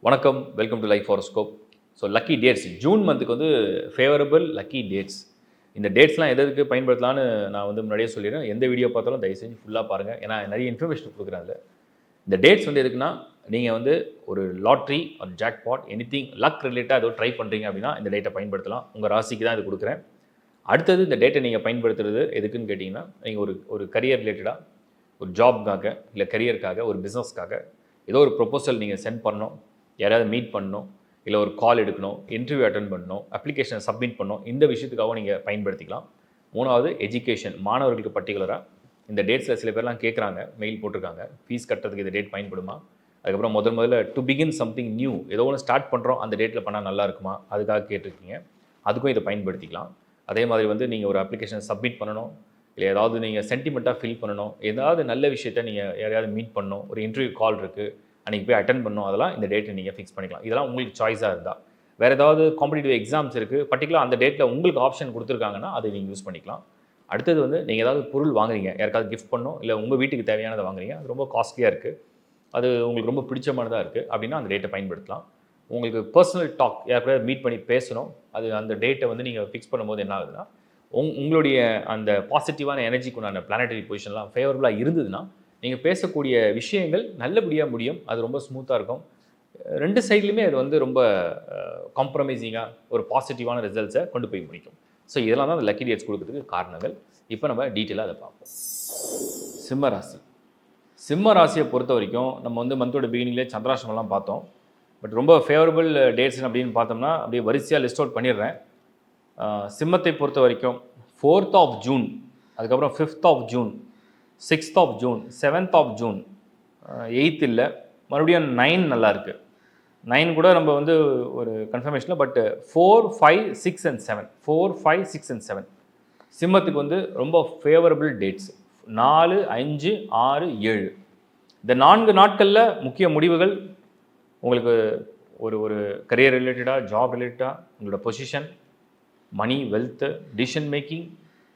வணக்கம், welcome to life horoscope. So lucky dates June மந்த்துக்கு வந்து ஃபேவரபிள் லக்கி டேட்ஸ். இந்த டேட்ஸ்லாம் எதுக்கு பயன்படுத்தலான்னு நான் வந்து முன்னாடியே சொல்லிடுறேன். எந்த வீடியோ பார்த்தாலும் தயவு செஞ்சு ஃபுல்லாக பாருங்கள். ஏன்னா நிறைய இன்ஃபர்மேஷன் கொடுக்குறேன் அதில். இந்த டேட்ஸ் வந்து எதுக்குன்னா, நீங்கள் வந்து ஒரு லாட்ரி ஒரு ஜாக்பாட் எனிதிங் லக் ரிலேட்டாக ஏதோ ட்ரை பண்ணுறீங்க அப்படின்னா இந்த டேட்டை பயன்படுத்தலாம். உங்கள் ராசிக்கு தான் இது கொடுக்குறேன். அடுத்தது இந்த டேட்டை நீங்கள் பயன்படுத்துறது எதுக்குன்னு கேட்டிங்கன்னா, நீங்கள் ஒரு கரியர் ரிலேட்டடாக, ஒரு ஜாப்க்காக, இல்லை கரியருக்காக, ஒரு பிஸ்னஸ்க்காக ஏதோ ஒரு ப்ரொபோசல் நீங்கள் சென்ட் பண்ணணும், யாராவது மீட் பண்ணணும், இல்லை ஒரு கால் எடுக்கணும், இன்டர்வியூ அட்டன் பண்ணணும், அப்ளிகேஷனை சப்மிட் பண்ணணும், இந்த விஷயத்துக்காகவும் நீங்கள் பயன்படுத்திக்கலாம். மூணாவது எஜுகேஷன், மாணவர்களுக்கு பர்டிகுலராக இந்த டேட்ஸில் சில பேர்லாம் கேட்குறாங்க, மெயில் போட்டிருக்காங்க, ஃபீஸ் கட்டுறதுக்கு இந்த டேட் பயன்படுமா? அதுக்கப்புறம் முதல்ல டு பிகின் சம்திங் நியூ, ஏதோ ஒன்று ஸ்டார்ட் பண்ணுறோம், அந்த டேட்டில் பண்ணால் நல்லா இருக்குமா, அதுக்காக கேட்டிருக்கீங்க. அதுக்கும் இதை பயன்படுத்திக்கலாம். அதே மாதிரி வந்து நீங்கள் ஒரு அப்ளிகேஷன் சப்மிட் பண்ணணும், இல்லை ஏதாவது நீங்கள் சென்டிமெண்ட்டாக ஃபில் பண்ணணும், ஏதாவது நல்ல விஷயத்த நீங்கள் யாரையாவது மீட் பண்ணணும், ஒரு இன்டர்வியூ கால் இருக்குது, அன்றைக்கி போய் அட்டன் பண்ணணும், அதெல்லாம் இந்த டேட்டை நீங்கள் ஃபிக்ஸ் பண்ணிக்கலாம். இதெல்லாம் உங்களுக்கு சாய்ஸாக இருந்தால். வேறு ஏதாவது காம்படிட்டிவ் எக்ஸாம்ஸ் இருக்குது, பர்டிகுலர் அந்த டேட்டில் உங்களுக்கு ஆப்ஷன் கொடுத்துருக்காங்கன்னா அதை நீங்கள் யூஸ் பண்ணிக்கலாம். அடுத்தது வந்து நீங்கள் ஏதாவது பொருள் வாங்குறீங்க, யாருக்காவது கிஃப்ட் பண்ணணும், இல்லை உங்கள் வீட்டுக்கு தேவையானதை வாங்குறீங்க, அது ரொம்ப காஸ்ட்லியாக இருக்குது, அது உங்களுக்கு ரொம்ப பிடிச்சமானதாக இருக்குது அப்படின்னா அந்த டேட்டை பயன்படுத்தலாம். உங்களுக்கு பர்சனல் டாக் யாருக்காவது மீட் பண்ணி பேசணும், அது அந்த டேட்டை வந்து நீங்கள் ஃபிக்ஸ் பண்ணும்போது என்ன ஆகுதுன்னா, உங்களுடைய அந்த பாசிட்டிவான எனர்ஜிக்கு உண்டான பிளானட்டரி பொசிஷன்லாம் ஃபேவரபுளாக இருந்ததுன்னா நீங்கள் பேசக்கூடிய விஷயங்கள் நல்லபடியாக முடியும். அது ரொம்ப ஸ்மூத்தாக இருக்கும். ரெண்டு சைட்லையுமே அது வந்து ரொம்ப காம்ப்ரமைசிங்காக ஒரு பாசிட்டிவான ரிசல்ட்ஸை கொண்டு போய் முடிக்கும். ஸோ இதெல்லாம் தான் அந்த லக்கி டேட்ஸ் கொடுக்கறதுக்கு காரணங்கள். இப்போ நம்ம டீட்டெயிலாக அதை பார்ப்போம். சிம்ம ராசி. சிம்ம ராசியை பொறுத்த வரைக்கும் நம்ம வந்து மந்தோட பிகினிங்லேயே சந்திராஷ்டமெல்லாம் பார்த்தோம். பட் ரொம்ப ஃபேவரபிள் டேட்ஸ் அப்படின்னு பார்த்தோம்னா அப்படியே வரிசையாக லிஸ்ட் அவுட் பண்ணிடுறேன். சிம்மத்தை பொறுத்த வரைக்கும் 4th of June, அதுக்கப்புறம் 5th of June, 6th of June, 7th of June, 8th இல்லை, மறுபடியும் 9 நல்லா இருக்குது. 9 கூட நம்ம வந்து ஒரு கன்ஃபர்மேஷனில், பட் 4, 5, 6 and 7, 4, 5, 6 and 7 சிம்மத்துக்கு வந்து ரொம்ப ஃபேவரபிள் டேட்ஸ். 4, 5, 6, 7 இந்த 4 நாட்களில் முக்கிய முடிவுகள் உங்களுக்கு ஒரு கரியர் ரிலேட்டடாக, ஜாப் ரிலேட்டடாக, உங்களோட பொசிஷன், மணி, வெல்த்து, டிசிஷன் மேக்கிங்,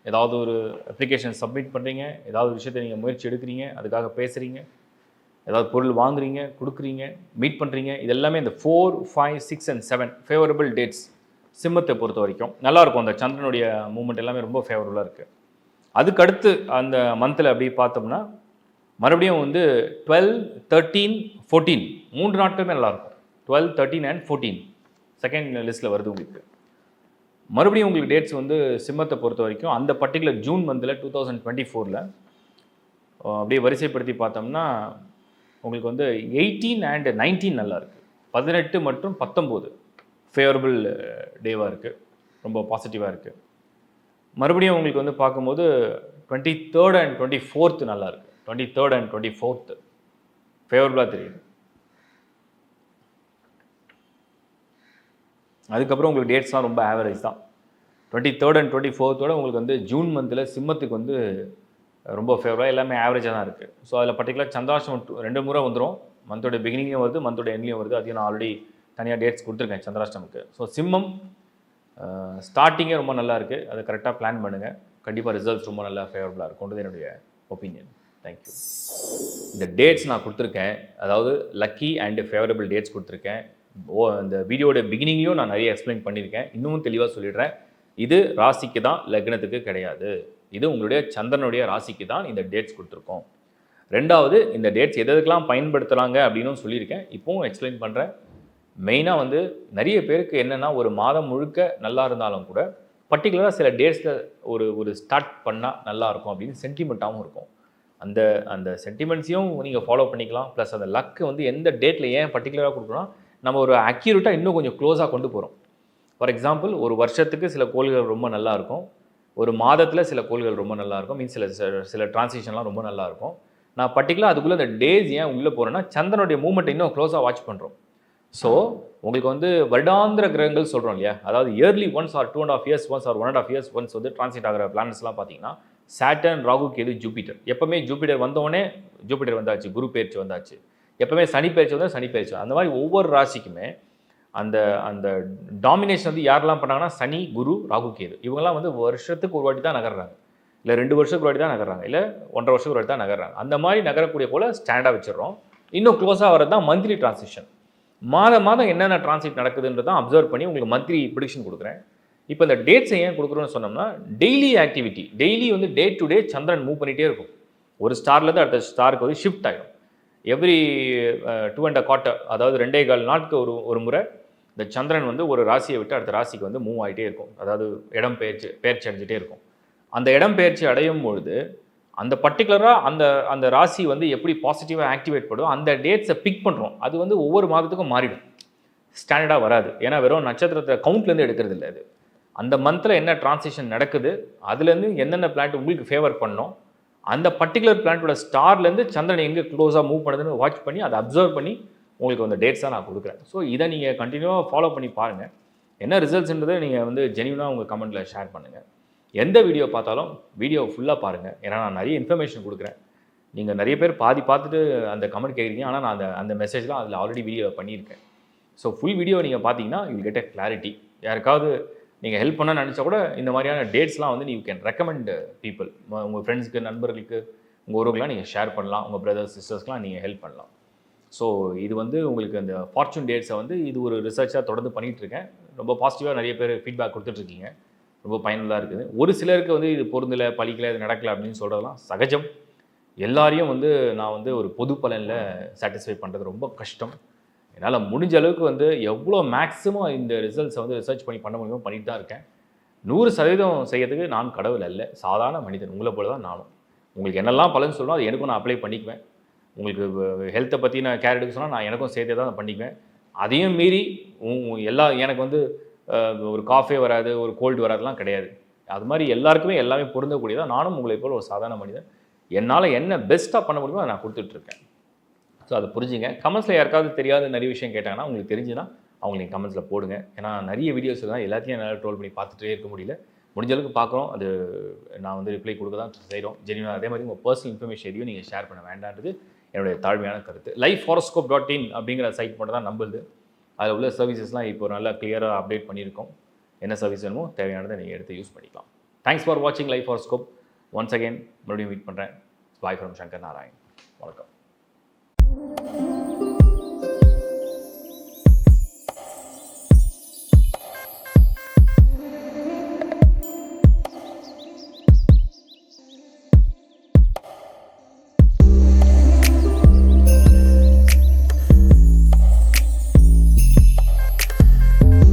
ஏதாவது ஒரு அப்ளிகேஷன் சப்மிட் பண்ணுறீங்க, ஏதாவது விஷயத்தை நீங்கள் முயற்சி எடுக்கிறீங்க, அதுக்காக பேசுகிறீங்க, ஏதாவது பொருள் வாங்குறீங்க, கொடுக்குறீங்க, மீட் பண்ணுறீங்க, இது எல்லாமே இந்த 4, 5, 6 and 7 ஃபேவரபிள் டேட்ஸ் சிம்மத்தை பொறுத்த வரைக்கும் நல்லாயிருக்கும். அந்த சந்திரனுடைய மூமெண்ட் எல்லாமே ரொம்ப ஃபேவரபுளாக இருக்குது. அதுக்கடுத்து அந்த மந்தில் அப்படி பார்த்தோம்னா மறுபடியும் வந்து 12, 13, 14 3 நாட்களுமே நல்லாயிருக்கும். 12, 13 and 14 செகண்ட் லிஸ்ட்டில் வருது உங்களுக்கு. மறுபடியும் உங்களுக்கு டேட்ஸ் வந்து சிம்மத்தை பொறுத்த வரைக்கும் அந்த பர்டிகுலர் ஜூன் மந்தில் 2024 அப்படியே வரிசைப்படுத்தி பார்த்தோம்னா உங்களுக்கு வந்து 18 and 19 நல்லா இருக்குது. 18 மற்றும் 19 ஃபேவரபிள் டேவாக இருக்குது, ரொம்ப பாசிட்டிவாக இருக்குது. மறுபடியும் உங்களுக்கு வந்து பார்க்கும்போது 23rd and 24th நல்லா இருக்குது. 23rd and 24th ஃபேவரபுளாக தெரியுது. அதுக்கப்புறம் உங்களுக்கு டேட்ஸ்லாம் ரொம்ப ஆவரேஜ் தான். 23rd and 24th உங்களுக்கு வந்து ஜூன் மந்தில் சிம்மத்துக்கு வந்து ரொம்ப ஃபேவரபுளாக எல்லாமே ஆவரேஜாக தான் இருக்குது. ஸோ அதில் பர்டிகுலர் சந்திராஷ்டமம் 2 முறை வந்துடும். மந்தோட பிகினிங்கும் வருது, மந்தோட எண்ட்லையும் வருது. அதையும் நான் ஆல்ரெடி தனியாக டேட்ஸ் கொடுத்துருக்கேன் சந்திராஷ்டமுக்கு. ஸோ சிம்மம் ஸ்டார்டிங்கே ரொம்ப நல்லா இருக்குது. அதை கரெக்டாக பிளான் பண்ணுங்கள், கண்டிப்பாக ரிசல்ட்ஸ் ரொம்ப நல்லா ஃபேவரபுளாக இருக்கும்ன்றது என்னுடைய ஒப்பீனியன். தேங்க்யூ. இந்த டேட்ஸ் நான் கொடுத்துருக்கேன், அதாவது லக்கி அண்ட் ஃபேவரபிள் டேட்ஸ் கொடுத்துருக்கேன். இந்த வீடியோட பிகினிங்லையும் நான் நிறைய எக்ஸ்பிளைன் பண்ணியிருக்கேன். இன்னும் தெளிவாக சொல்லிடுறேன். இது ராசிக்கு தான், லக்னத்துக்கு கிடையாது. இது உங்களுடைய சந்திரனுடைய ராசிக்கு தான் இந்த டேட்ஸ் கொடுத்துருக்கோம். ரெண்டாவது, இந்த டேட்ஸ் எதுக்கெல்லாம் பயன்படுத்துகிறாங்க அப்படின்னு சொல்லியிருக்கேன், இப்போவும் எக்ஸ்பிளைன் பண்ணுறேன். மெயினாக வந்து நிறைய பேருக்கு என்னென்னா, ஒரு மாதம் முழுக்க நல்லா இருந்தாலும் கூட பர்டிகுலராக சில டேட்ஸில் ஒரு ஸ்டார்ட் பண்ணால் நல்லாயிருக்கும் அப்படின்னு சென்டிமெண்ட்டாகவும் இருக்கும். அந்த சென்டிமெண்ட்ஸையும் நீங்கள் ஃபாலோ பண்ணிக்கலாம். ப்ளஸ் அந்த லக்கு வந்து எந்த டேட்டில் ஏன் பர்டிகுலராக கொடுக்குறோன்னா, நம்ம ஒரு அக்யூரேட்டாக இன்னும் கொஞ்சம் க்ளோஸாக கொண்டு போகிறோம். ஃபார் எக்ஸாம்பிள், ஒரு வருஷத்துக்கு சில கோள்கள் ரொம்ப நல்லாயிருக்கும், ஒரு மாதத்தில் சில கோள்கள் ரொம்ப நல்லாயிருக்கும், மீன்ஸ் சில டிரான்சிஷன்லாம் ரொம்ப நல்லாயிருக்கும். நான் பர்டிகுலராக அதுக்குள்ளே அந்த டேஸ் ஏன் உள்ளே போகிறேன்னா, சந்திரனுடைய மூமெண்ட்டை இன்னும் க்ளோஸாக வாட்ச் பண்ணுறோம். ஸோ உங்களுக்கு வந்து வருடாந்திர கிரகங்கள் சொல்கிறோம் இல்லையா, அதாவது yearly once or 2.5 years once or 1.5 years once வந்து டிரான்சிட் ஆகிற பிளானட்ஸ்லாம் பார்த்தீங்கன்னா சாட்டர்ன், ராகு, கேது, ஜூபிட்டர். எப்போவுமே ஜூபிட்டர் வந்தோடனே ஜூபிட்டர் வந்தாச்சு, குரு பயிற்சி வந்தாச்சு. எப்போவுமே சனி பயிற்சி வந்தால் சனி பயிற்சி. அந்த மாதிரி ஒவ்வொரு ராசிக்குமே அந்த அந்த டாமினேஷன் வந்து யாரெல்லாம் பண்ணாங்கன்னா சனி, குரு, ராகு, கேது இவங்கெல்லாம் வந்து வருஷத்துக்கு ஒரு வாட்டி தான் நகர்றாங்க, இல்லை 2 வருஷத்துக்கு ஒரு வாட்டி தான் நகர்றாங்க, இல்லை 1.5 வருஷத்துக்கு ஒரு வாட்டி தான் நகர்றாங்க. அந்த மாதிரி நகரக்கூடிய போல் ஸ்டாண்டாக வச்சிடறோம். இன்னும் க்ளோஸாக வரது தான் மந்த்லி டிரான்சிஷன். மாதம் மாதம் என்னென்ன டிரான்சிட் நடக்குதுன்றதான் அப்சர்வ் பண்ணி உங்களுக்கு மந்த்லி ப்ரிடிக்ஷன் கொடுக்குறேன். இப்போ இந்த டேட்ஸை ஏன் கொடுக்குறோன்னு சொன்னோம்னா, டெய்லி ஆக்டிவிட்டி, டெய்லி வந்து day to day Chandran move பண்ணிகிட்டே இருக்கும். ஒரு ஸ்டார்லேருந்து அடுத்த ஸ்டாருக்கு வந்து ஷிஃப்ட் ஆகிடும். எவ்ரி 2 அண்ட் குவார்ட்டர், அதாவது 2.25 நாட்கு ஒரு முறை இந்த சந்திரன் வந்து ஒரு ராசியை விட்டு அடுத்த ராசிக்கு வந்து மூவ் ஆகிட்டே இருக்கும். அதாவது இடம் பெயர்ச்சி அடைஞ்சிட்டே இருக்கும். அந்த இடம் பெயர்ச்சி அடையும் பொழுது அந்த பர்டிகுலராக அந்த ராசி வந்து எப்படி பாசிட்டிவாக ஆக்டிவேட் பண்ணும், அந்த டேட்ஸை பிக் பண்ணுறோம். அது வந்து ஒவ்வொரு மாதத்துக்கும் மாறிடும், ஸ்டாண்டர்டாக வராது. ஏன்னா வெறும் நட்சத்திரத்தை கவுண்ட்லேருந்து எடுக்கிறது இல்லை. அது அந்த மந்தில் என்ன டிரான்சிஷன் நடக்குது, அதுலேருந்து என்னென்ன பிளான்ட் உங்களுக்கு ஃபேவர் பண்ணோம், அந்த பர்டிகுலர் பிளான்ட்டோட ஸ்டார்லேருந்து சந்திரன் எங்கே க்ளோஸாக மூவ் பண்ணுதுன்னு வாட்ச் பண்ணி அதை அப்சர்வ் பண்ணி உங்களுக்கு அந்த டேட்ஸ் தான் நான் கொடுக்குறேன். ஸோ இதை நீங்கள் கண்டினியூவாக ஃபாலோ பண்ணி பாருங்கள். என்ன ரிசல்ட்ஸ்ன்றதை நீங்கள் வந்து ஜென்யூனாக உங்கள் கமெண்ட்டில் ஷேர் பண்ணுங்கள். எந்த வீடியோ பார்த்தாலும் வீடியோ ஃபுல்லாக பாருங்கள். ஏன்னா நான் நிறைய இன்ஃபர்மேஷன் கொடுக்குறேன். நீங்கள் நிறைய பேர் பாதி பார்த்துட்டு அந்த கமெண்ட் கேட்குறீங்க. ஆனால் நான் அந்த மெசேஜ்லாம் அதில் ஆல்ரெடி வீடியோ பண்ணியிருக்கேன். ஸோ ஃபுல் வீடியோ நீங்கள் பார்த்தீங்கன்னா யூ கெட் எ கிளாரிட்டி. யாருக்காவது நீங்கள் ஹெல்ப் பண்ண நினச்சா கூட இந்த மாதிரியான டேட்ஸ்லாம் வந்து யூ கேன் ரெக்கமெண்ட் பீப்புள். உங்கள் ஃப்ரெண்ட்ஸுக்கு, நண்பர்களுக்கு, உங்கள் உறவுகளாம் நீங்கள் ஷேர் பண்ணலாம். உங்கள் பிரதர்ஸ் சிஸ்டர்ஸ்க்கெலாம் நீங்கள் ஹெல்ப் பண்ணலாம். ஸோ இது வந்து உங்களுக்கு அந்த ஃபார்ச்சூன் டேட்ஸை வந்து இது ஒரு ரிசர்ச்சாக தொடர்ந்து பண்ணிகிட்ருக்கேன். ரொம்ப பாசிட்டிவாக நிறைய பேர் ஃபீட்பேக் கொடுத்துட்ருக்கீங்க. ரொம்ப பயனுள்ளதாக இருக்குது. ஒரு சிலருக்கு வந்து இது பொருந்தலை, பழிக்கலை, இது நடக்கலை அப்படின்னு சொல்கிறதெல்லாம் சகஜம். எல்லாரையும் வந்து நான் வந்து ஒரு பொது பலனில் சாட்டிஸ்ஃபை பண்ணுறது ரொம்ப கஷ்டம். என்னால் முடிஞ்ச அளவுக்கு வந்து எவ்வளோ மேக்ஸிமம் இந்த ரிசல்ட்ஸை வந்து ரிசர்ச் பண்ண முடியுமோ பண்ணிட்டு தான் இருக்கேன். 100% செய்யறதுக்கு நான் கடவுள் அல்ல, சாதாரண மனிதன். உங்களை போல தான் நானும். உங்களுக்கு என்னெல்லாம் பலன் சொல்லணும் அது எனக்கும் நான் அப்ளை பண்ணிக்குவேன். உங்களுக்கு ஹெல்த்தை பற்றி நான் கேர் எடுக்க சொன்னால் நான் எனக்கும் சேர்த்தே தான் பண்ணிக்குவேன். அதையும் மீறி எனக்கு வந்து ஒரு காஃபே வராது, ஒரு கோல்டு வராதுலாம் கிடையாது. அது மாதிரி எல்லாருக்குமே எல்லாமே பொருந்தக்கூடியதான். நானும் உங்களை போல் ஒரு சாதாரண மனிதன். என்னால் என்ன பெஸ்ட்டாக பண்ண முடியுமோ அதை நான் கொடுத்துட்ருக்கேன். ஸோ அதை புரிஞ்சுங்க. கமெண்ட்ஸில் யாருக்காவது தெரியாத நிறைய விஷயம் கேட்டாங்கன்னா உங்களுக்கு தெரிஞ்சுன்னா அவங்க நீங்கள் கமெண்ட்ஸில் போடுங்க. ஏன்னா நிறைய வீடியோஸ் தான் எல்லாத்தையும் என்னால் ட்ரோல் பண்ணி பார்த்துட்டே இருக்க முடியல. முடிஞ்ச அளவுக்கு பார்க்குறோம். அது நான் வந்து ரிப்ளை கொடுக்க தான் செய்கிறோம் ஜென்யூனாக. அதே மாதிரி உங்கள் பர்சனல் இன்ஃபர்மேஷன் எதையும் நீங்கள் ஷேர் பண்ண வேண்டான்றது என்னுடைய தாழ்மையான கருத்து. lifehoroscope.in அப்படிங்கிற சைட் மட்டும் தான் நம்புது. அதில் உள்ள சர்வீசஸ்லாம் இப்போ நல்லா கிளியராக அப்டேட் பண்ணியிருக்கோம். என்ன சர்வீஸ் வேணுமோ தேவையானதை நீங்கள் எடுத்து யூஸ் பண்ணிக்கலாம். தேங்க்ஸ் ஃபார் வாட்சிங் லைஃப் ஹாரோஸ்கோப். ஒன்ஸ் அகெயின் மறுபடியும் மீட் பண்ணுறேன். Bye from Shankar Narayan. வணக்கம்.